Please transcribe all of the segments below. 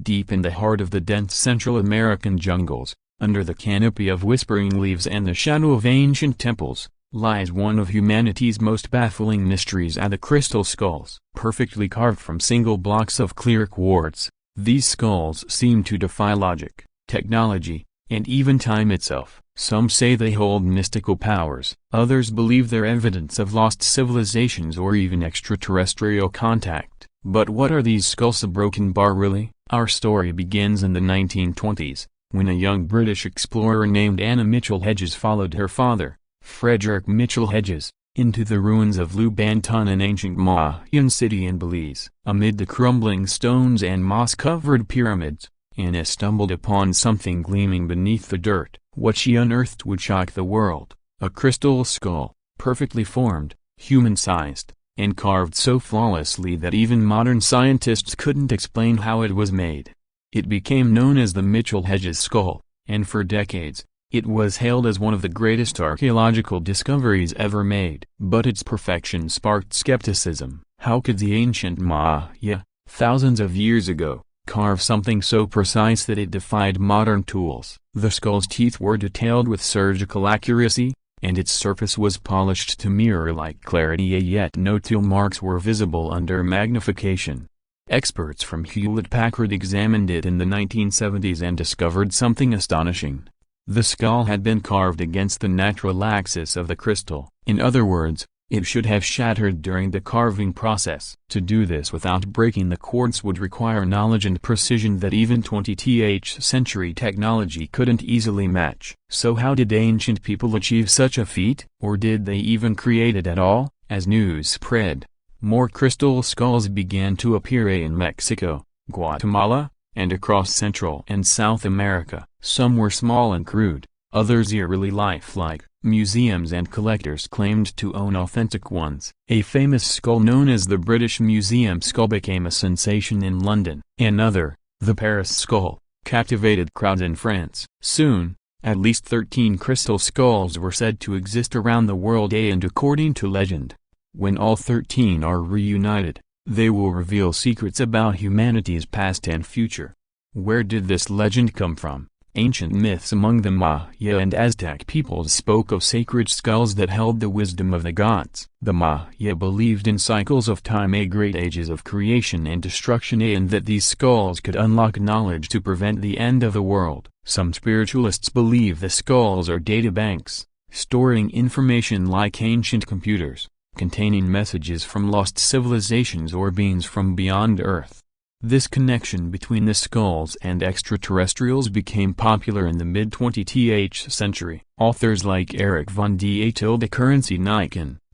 deep in the heart of the dense Central American jungles, under the canopy of whispering leaves and the shadow of ancient temples, lies one of humanity's most baffling mysteries: the crystal skulls. Perfectly carved from single blocks of clear quartz, these skulls seem to defy logic, technology, and even time itself. Some say they hold mystical powers. Others believe they're evidence of lost civilizations or even extraterrestrial contact. But what are these skulls a broken bar really? Our story begins in the 1920s, when a young British explorer named Anna Mitchell-Hedges followed her father, Frederick Mitchell-Hedges, into the ruins of Lubantan, an ancient Mayan city in Belize. Amid the crumbling stones and moss-covered pyramids, Anna stumbled upon something gleaming beneath the dirt. What she unearthed would shock the world: a crystal skull, perfectly formed, human-sized, and carved so flawlessly that even modern scientists couldn't explain how it was made. It became known as the Mitchell-Hedges skull, and for decades, it was hailed as one of the greatest archaeological discoveries ever made. But its perfection sparked skepticism. How could the ancient Maya, thousands of years ago, carve something so precise that it defied modern tools? The skull's teeth were detailed with surgical accuracy, and its surface was polished to mirror-like clarity, yet no tool marks were visible under magnification. Experts from Hewlett-Packard examined it in the 1970s and discovered something astonishing. The skull had been carved against the natural axis of the crystal. In other words, it should have shattered during the carving process. To do this without breaking the quartz would require knowledge and precision that even 20th century technology couldn't easily match. So how did ancient people achieve such a feat? Or did they even create it at all? As news spread, more crystal skulls began to appear in Mexico, Guatemala, and across Central and South America. Some were small and crude, others eerily lifelike. Museums and collectors claimed to own authentic ones. A famous skull known as the British Museum skull became a sensation in London. Another, the Paris skull, captivated crowds in France. Soon, at least 13 crystal skulls were said to exist around the world, and according to legend, when all 13 are reunited, they will reveal secrets about humanity's past and future. Where did this legend come from? Ancient myths among the Maya and Aztec peoples spoke of sacred skulls that held the wisdom of the gods. The Maya believed in cycles of time, great ages of creation and destruction, and that these skulls could unlock knowledge to prevent the end of the world. Some spiritualists believe the skulls are databanks, storing information like ancient computers, containing messages from lost civilizations or beings from beyond Earth. This connection between the skulls and extraterrestrials became popular in the mid-20th century. Authors like Eric von Dietilde,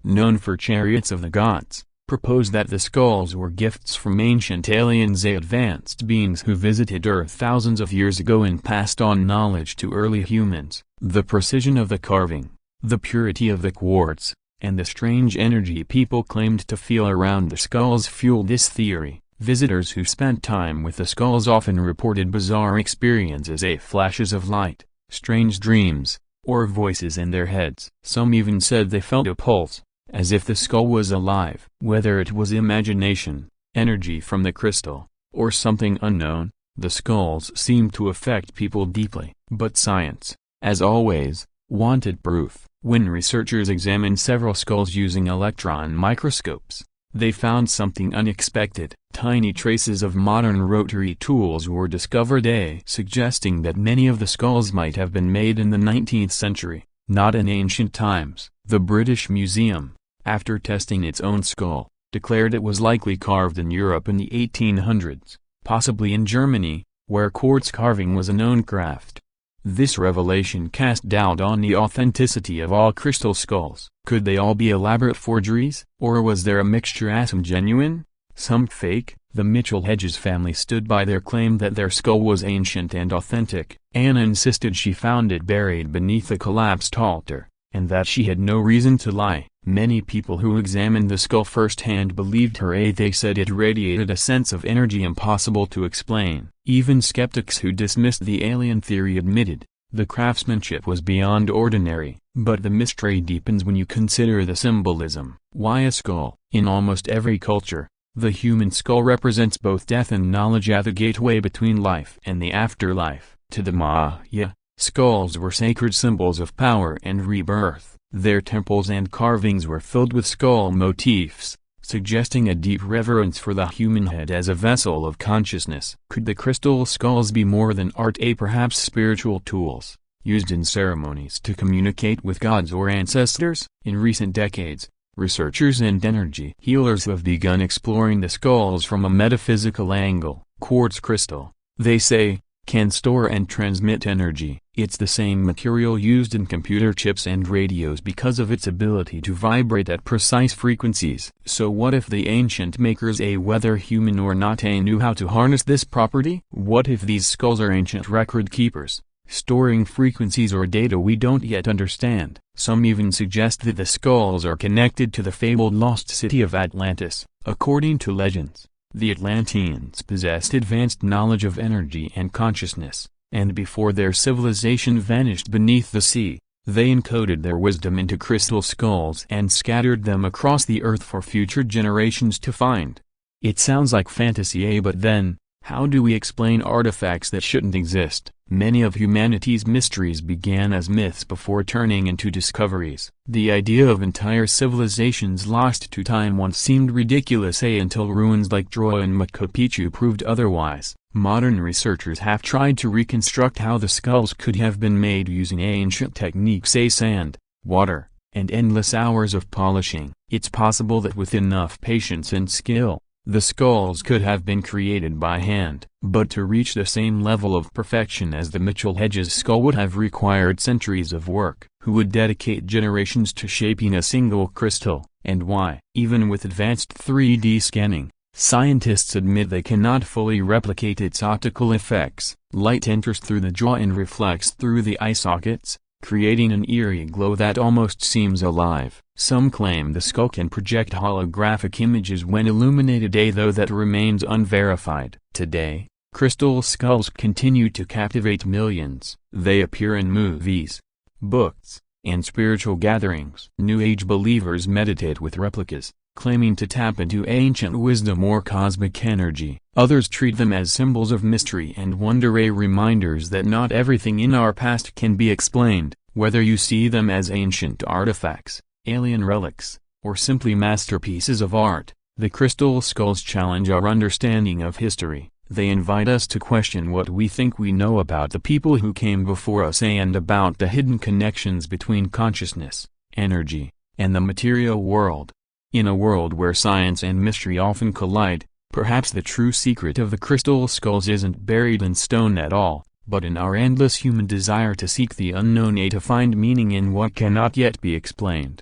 known for Chariots of the Gods, proposed that the skulls were gifts from ancient aliens, advanced beings who visited Earth thousands of years ago and passed on knowledge to early humans. The precision of the carving, the purity of the quartz, and the strange energy people claimed to feel around the skulls fueled this theory. Visitors who spent time with the skulls often reported bizarre experiences, flashes of light, strange dreams, or voices in their heads. Some even said they felt a pulse, as if the skull was alive. Whether it was imagination, energy from the crystal, or something unknown, the skulls seemed to affect people deeply. But science, as always, wanted proof. When researchers examined several skulls using electron microscopes, they found something unexpected. Tiny traces of modern rotary tools were discovered, suggesting that many of the skulls might have been made in the 19th century, not in ancient times. The British Museum, after testing its own skull, declared it was likely carved in Europe in the 1800s, possibly in Germany, where quartz carving was a known craft. This revelation cast doubt on the authenticity of all crystal skulls. Could they all be elaborate forgeries? Or was there a mixture, some genuine, some fake? The Mitchell-Hedges family stood by their claim that their skull was ancient and authentic. Anna insisted she found it buried beneath a collapsed altar, and that she had no reason to lie. Many people who examined the skull firsthand believed her. They said it radiated a sense of energy impossible to explain. Even skeptics who dismissed the alien theory admitted the craftsmanship was beyond ordinary. But the mystery deepens when you consider the symbolism. Why a skull? In almost every culture, The human skull represents both death and knowledge as the gateway between life and the afterlife. To the Maya, skulls were sacred symbols of power and rebirth. Their temples and carvings were filled with skull motifs, suggesting a deep reverence for the human head as a vessel of consciousness. Could the crystal skulls be more than art, perhaps spiritual tools, used in ceremonies to communicate with gods or ancestors? In recent decades, researchers and energy healers have begun exploring the skulls from a metaphysical angle. Quartz crystal, they say, can store and transmit energy. It's the same material used in computer chips and radios because of its ability to vibrate at precise frequencies. So what if the ancient makers, whether human or not, knew how to harness this property? What if these skulls are ancient record keepers, storing frequencies or data we don't yet understand? Some even suggest that the skulls are connected to the fabled lost city of Atlantis. According to legends, the Atlanteans possessed advanced knowledge of energy and consciousness, and before their civilization vanished beneath the sea, they encoded their wisdom into crystal skulls and scattered them across the earth for future generations to find. It sounds like fantasy, but then, how do we explain artifacts that shouldn't exist? Many of humanity's mysteries began as myths before turning into discoveries. The idea of entire civilizations lost to time once seemed ridiculous, until ruins like Troy and Machu Picchu proved otherwise. Modern researchers have tried to reconstruct how the skulls could have been made using ancient techniques, sand, water, and endless hours of polishing. It's possible that with enough patience and skill, the skulls could have been created by hand, but to reach the same level of perfection as the Mitchell-Hedges skull would have required centuries of work. Who would dedicate generations to shaping a single crystal, and why? Even with advanced 3D scanning, scientists admit they cannot fully replicate its optical effects. Light enters through the jaw and reflects through the eye sockets, creating an eerie glow that almost seems alive. Some claim the skull can project holographic images when illuminated, though that remains unverified. Today, crystal skulls continue to captivate millions. They appear in movies, books, and spiritual gatherings. New Age believers meditate with replicas, claiming to tap into ancient wisdom or cosmic energy. Others treat them as symbols of mystery and wonder, reminders that not everything in our past can be explained. Whether you see them as ancient artifacts, alien relics, or simply masterpieces of art, the crystal skulls challenge our understanding of history. They invite us to question what we think we know about the people who came before us and about the hidden connections between consciousness, energy, and the material world. In a world where science and mystery often collide, perhaps the true secret of the crystal skulls isn't buried in stone at all, but in our endless human desire to seek the unknown, to find meaning in what cannot yet be explained.